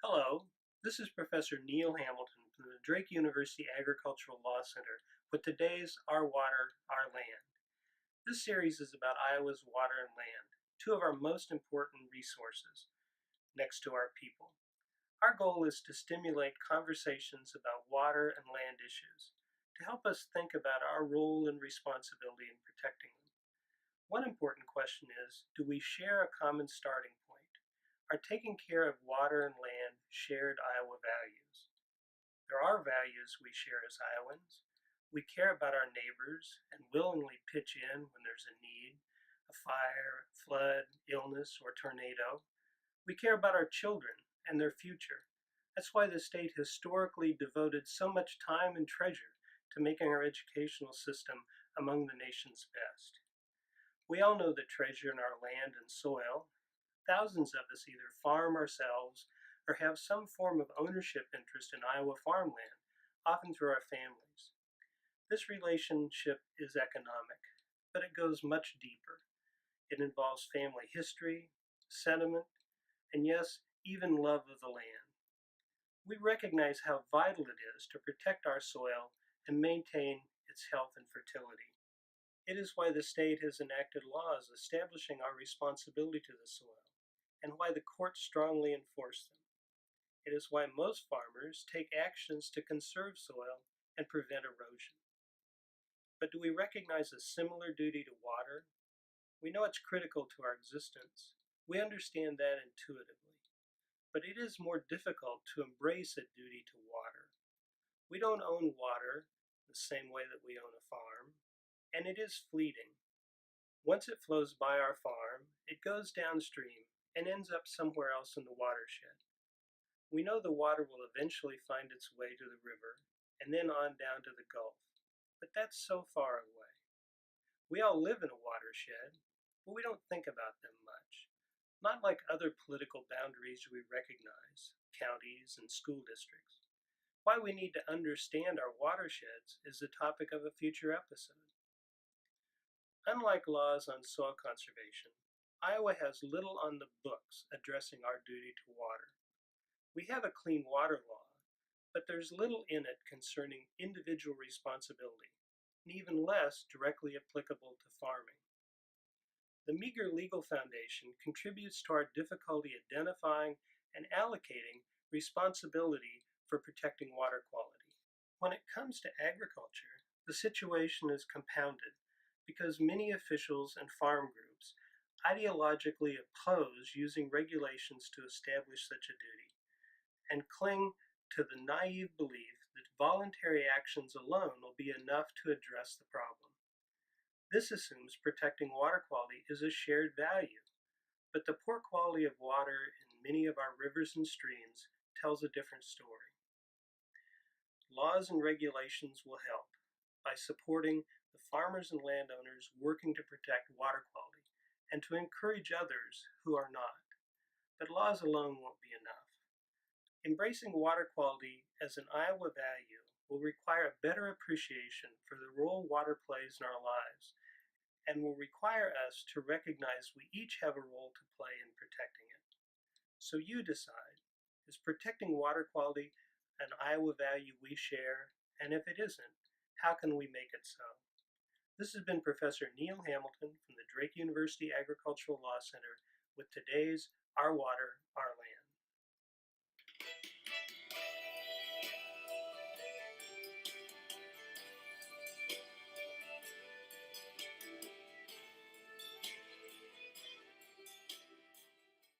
Hello, this is Professor Neil Hamilton from the Drake University Agricultural Law Center with today's Our Water, Our Land. This series is about Iowa's water and land, two of our most important resources next to our people. Our goal is to stimulate conversations about water and land issues to help us think about our role and responsibility in protecting them. One important question is, do we share a common starting point? Are taking care of water and land shared Iowa values? There are values we share as Iowans. We care about our neighbors and willingly pitch in when there's a need, a fire, flood, illness, or tornado. We care about our children and their future. That's why the state historically devoted so much time and treasure to making our educational system among the nation's best. We all know the treasure in our land and soil. Thousands of us either farm ourselves or have some form of ownership interest in Iowa farmland, often through our families. This relationship is economic, but it goes much deeper. It involves family history, sentiment, and yes, even love of the land. We recognize how vital it is to protect our soil and maintain its health and fertility. It is why the state has enacted laws establishing our responsibility to the soil, and why the courts strongly enforce them. It is why most farmers take actions to conserve soil and prevent erosion. But do we recognize a similar duty to water? We know it's critical to our existence. We understand that intuitively. But it is more difficult to embrace a duty to water. We don't own water the same way that we own a farm, and it is fleeting. Once it flows by our farm, it goes downstream and ends up somewhere else in the watershed. We know the water will eventually find its way to the river and then on down to the Gulf, but that's so far away. We all live in a watershed, but we don't think about them much. Not like other political boundaries we recognize, counties and school districts. Why we need to understand our watersheds is the topic of a future episode. Unlike laws on soil conservation, Iowa has little on the books addressing our duty to water. We have a clean water law, but there's little in it concerning individual responsibility, and even less directly applicable to farming. The meager legal foundation contributes to our difficulty identifying and allocating responsibility for protecting water quality. When it comes to agriculture, the situation is compounded because many officials and farm groups ideologically oppose using regulations to establish such a duty and cling to the naive belief that voluntary actions alone will be enough to address the problem. This assumes protecting water quality is a shared value, but the poor quality of water in many of our rivers and streams tells a different story. Laws and regulations will help by supporting the farmers and landowners working to protect water quality and to encourage others who are not. But laws alone won't be enough. Embracing water quality as an Iowa value will require a better appreciation for the role water plays in our lives and will require us to recognize we each have a role to play in protecting it. So you decide, is protecting water quality an Iowa value we share? And if it isn't, how can we make it so? This has been Professor Neil Hamilton from the Drake University Agricultural Law Center with today's Our Water,